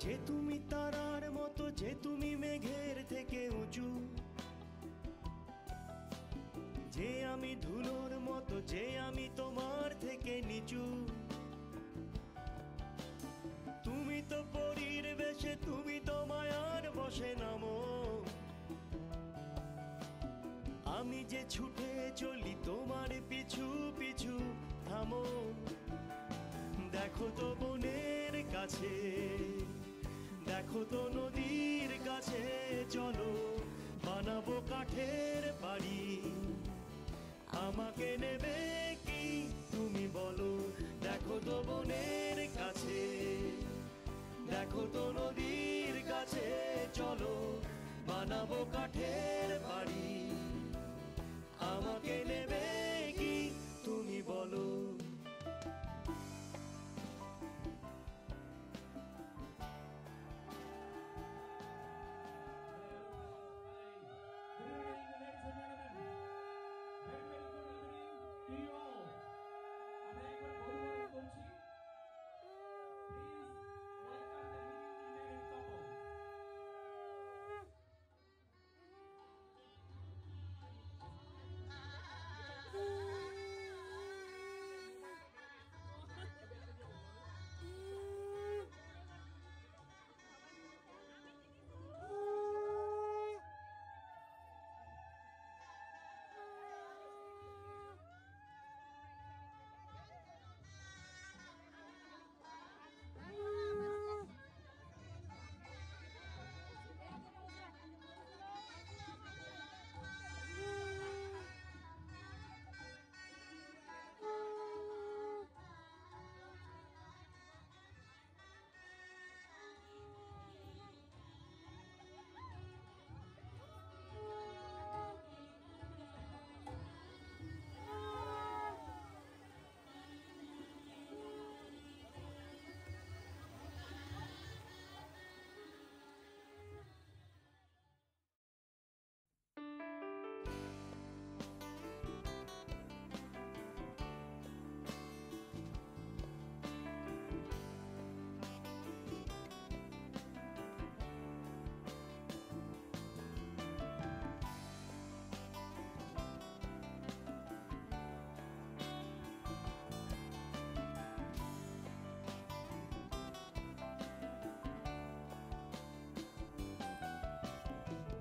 যে তুমি তারার মতো, যে তুমি মেঘের থেকে উঁচু, যে আমি ধুলোর মতো, যে আমি তোমার থেকে নিচু। তুমি তো পরীর বেশে, তুমি তো মায়ার বসে নামো। আমি যে ছুটে চলি তোমার পিছু পিছু, থামো। দেখো তো বনের কাছে, দেখো তো নদীর কাছে, চলো বানাবো কাঠের বাড়ি। আমাকে নেবে কি তুমি বলো? দেখো তো বনের কাছে, দেখো তো নদীর কাছে, চলো বানাবো কাঠের বাড়ি। আমাকে নেবে কি তুমি বলো?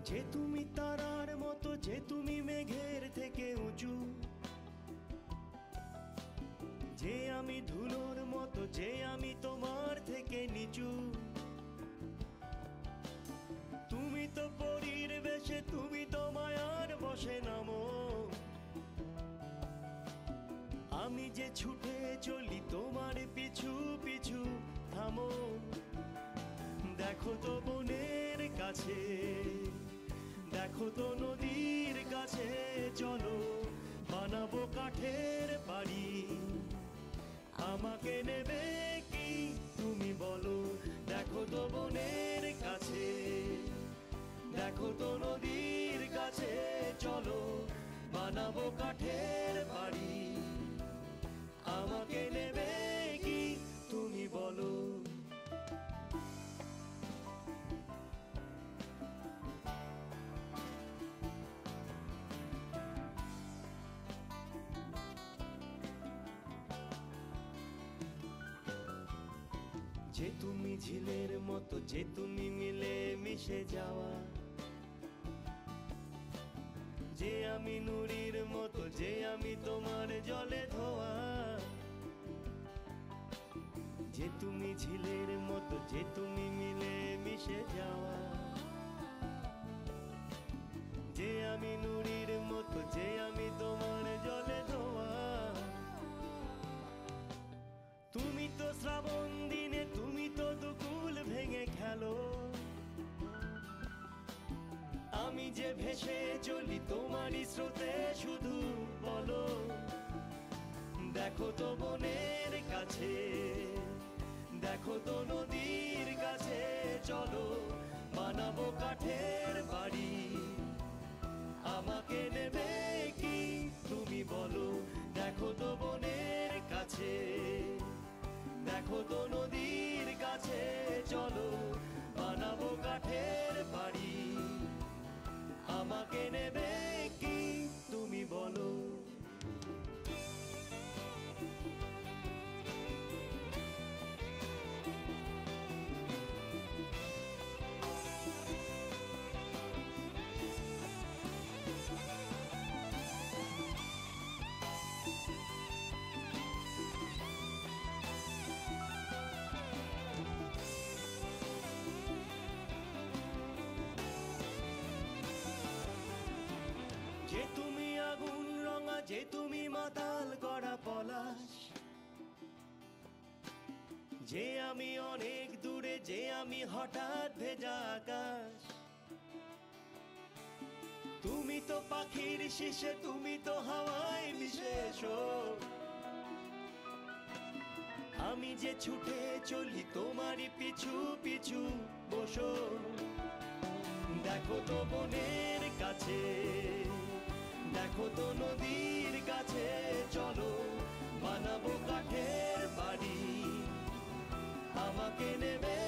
যে তুমি তারার মতো, যে তুমি মেঘের থেকে উঁচু, যে আমি ধুলোর মতো, যে আমি তোমার থেকে নিচু। তুমি তো পরীর বেশে, তুমি তো মায়ার বসে নামো। আমি যে ছুটে চলি তোমার পিছু পিছু, থামো। দেখো তো বনের কাছে, দেখো তো নদীর কাছে, চলো বানাবো কাঠের বাড়ি। আমাকে নেবে কি তুমি বলো? দেখো তো বনের কাছে, দেখো তো নদীর কাছে, চলো বানাবো কাঠের বাড়ি। আমাকে নেবে কি তুমি বলো? যে তুমি ঝিলের মতো, যে তুমি মিলে মিশে যাওয়া, যে আমি নুড়ির মতো, যে আমি তোমার জলে ধোয়া। যে তুমি ঝিলের মতো, যে তুমি মিলে মিশে যাওয়া, যে আমি নুড়ির মতো, যে আমি তোমার জলে ধোয়া। তুমি তো শ্রাবণ দিনে, তুমি তো দুকুল ভেঙে খেলো। আমি যে ভেসে চলি তোমারই স্রোতে, শুধু বলো। দেখো তো বনের কাছে, দেখো তো নদীর কাছে, চলো বানাবো কাঠের বাড়ি। আমাকে নেবে কি তুমি বলো? দেখো তো বনের কাছে, দেখো তো নদীর কাছে, চলো যে তুমি মাতাল করা পলাশ, যে আমি অনেক দূরে, যে আমি হঠাৎ ভেজা আকাশ। তুমি তো পাখির শিশে, তুমি তো হাওয়ায় বিশেষ, আমি যে ছুটে চলি তোমারই পিছু পিছু। বসো দেখো তো বনের কাছে, দেখো তো নদীর কাছে, চলো বানাবো কাঠের বাড়ি। আমাকে নেবে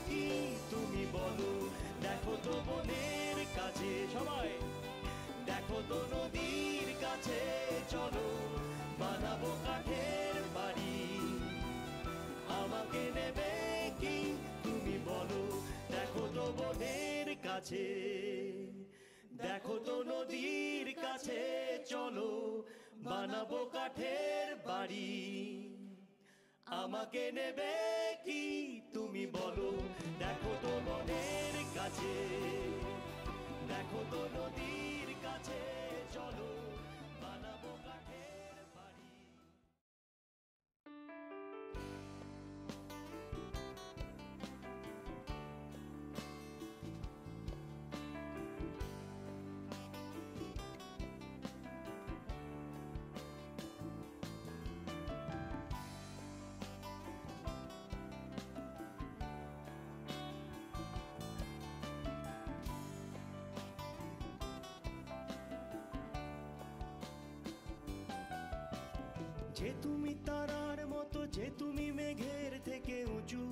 কি তুমি বলো? দেখো তো বনের কাছে, সবাই দেখো তো নদীর কাছে, চলো বানাবো কাঠের বাড়ি। আমাকে নেবে কি তুমি বলো? দেখো তো বনের কাছে, দেখো তো নদীর কাছে, চলো বানাবো কাঠের বাড়ি। আমাকে নেবে কি তুমি বলো? দেখো তো বনের কাছে, দেখো তো নদীর কাছে, চলো বানাবো কাঠের বাড়ি। যে তুমি তারার মতো, যে তুমি মেঘের থেকে উঁচু,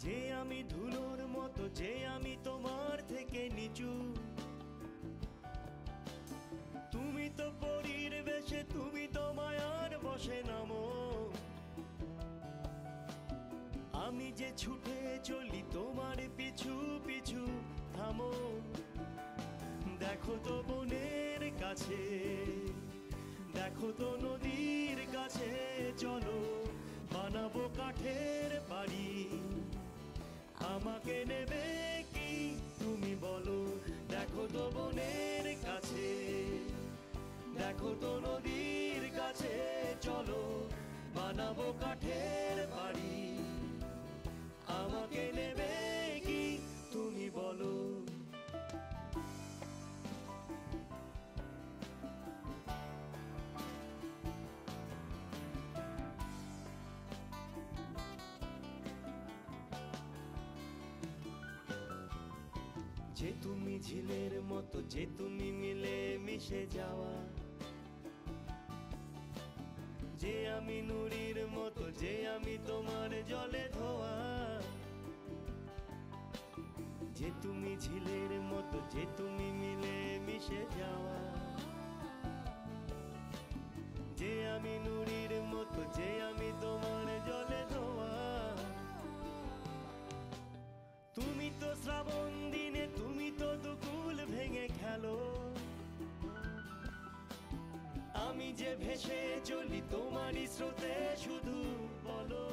যে আমি ধুলোর মতো, যে আমি তোমার থেকে নিচু। তুমি তো পরীর বেশে, তুমি তো মায়ার বসে নামো, আমি যে ছুটে চলি তোমার পিছু পিছু। থামো দেখো তো বনের কাছে, দেখো তো নদীর কাছে, চলো বানাবো কাঠের বাড়ি। আমাকে নেবে কি তুমি বলো? দেখো তো বনের কাছে, দেখো তো নদীর কাছে, চলো বানাবো কাঠের বাড়ি। আমাকে নেবে কি তুমি বলো? যে তুমি ঝিলের মতো, যে তুমি মিলে মিশে যাওয়া, যে আমি নুড়ির মতো, যে আমি তোমার জলে ধোয়া। যে তুমি ঝিলের মতো, যে তুমি মিলে মিশে যাওয়া, যে আমি নুড়ির মতো, যে আমি তোমার জলে ধোয়া। তুমি তো শ্রাবণ দিনে, তুমি তো দুকুল ভেঙে খেলো, আমি যে ভেসে চলি তোমারই স্রোতে, শুধু বলো।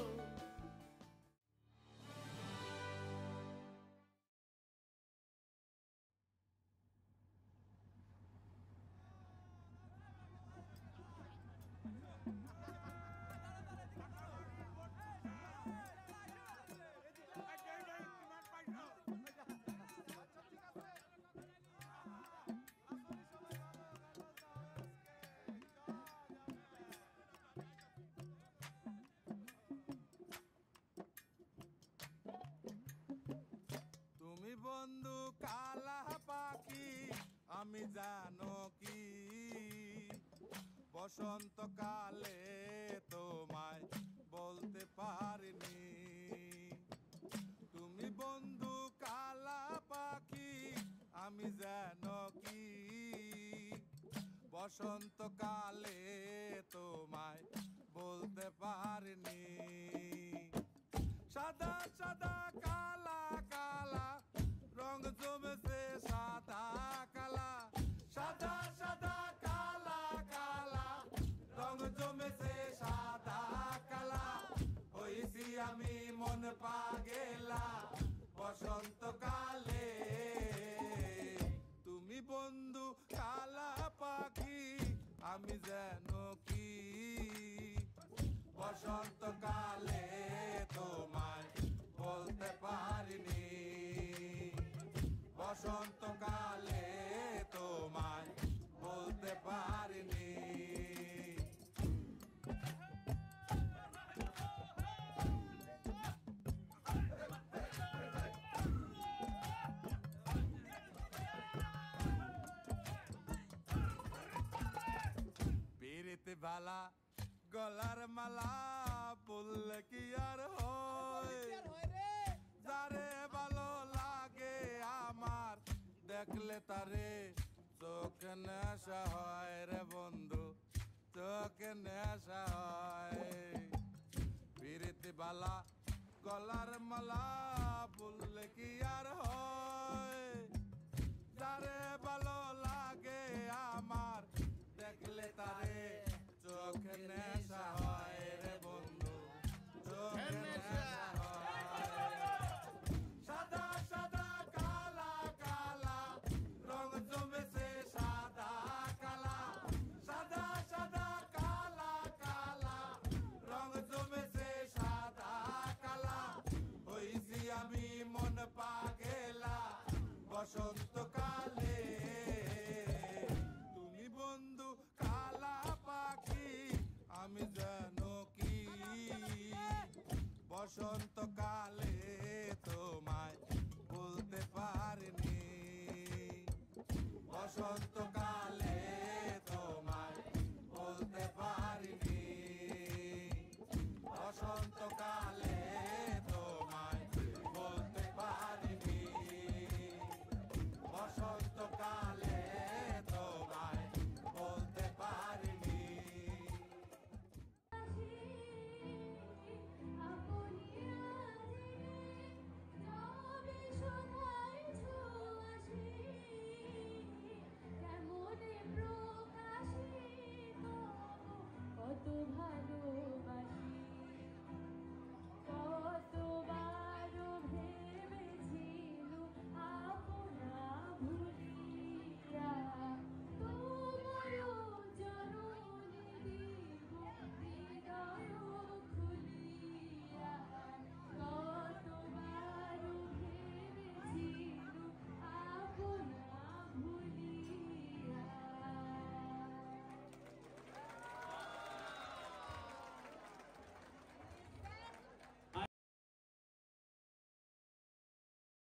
তুমি বন্ধু কালা পাখি, আমি জানো কি বসন্তকালে তোমায় বলতে পারিনি। তুমি বন্ধু কালা পাখি, আমি জানো কি বসন্তকালে তোমায় বলতে পারিনি। সাদা সাদা কালা কালা রং জমেছে, সাদা কালা, সাদা সাদা কালা কালা রং জমেছে, সাদা কালা। হইছি আমি মন পাগেলা বসন্তকালে। তুমি বন্ধু কালা আমি যেন কি বসন্তকালে তোমায় বলতে পারিনি বসন্তকালে তোমায় বলতে পারিনি পিরিতি বালা গলার মালা বললে কি আর হয় যারে ভালো লাগে আমার দেখলে তারে চোখে নেশা হয় রে বন্ধু চোখে নেশা হয় পিরিতি বালা গলার মালা বললে কি আর হয় যারে ভালো লাগে আমার দেখলে তারে চোখে নেশা হয় রে বন্ধু চোখে নেশা হয় সাদা সাদা কালা কালা রং জমেছে সাদা কালা সাদা সাদা কালা কালা রং জমেছে সাদা কালা হইছি আমি মন পাগেলা বসন্তকালে তুমি বন্ধু কালা পাখি আমি যেন কি বসন্তকালে তোমায় বলতে পারিনি বসন্তকাল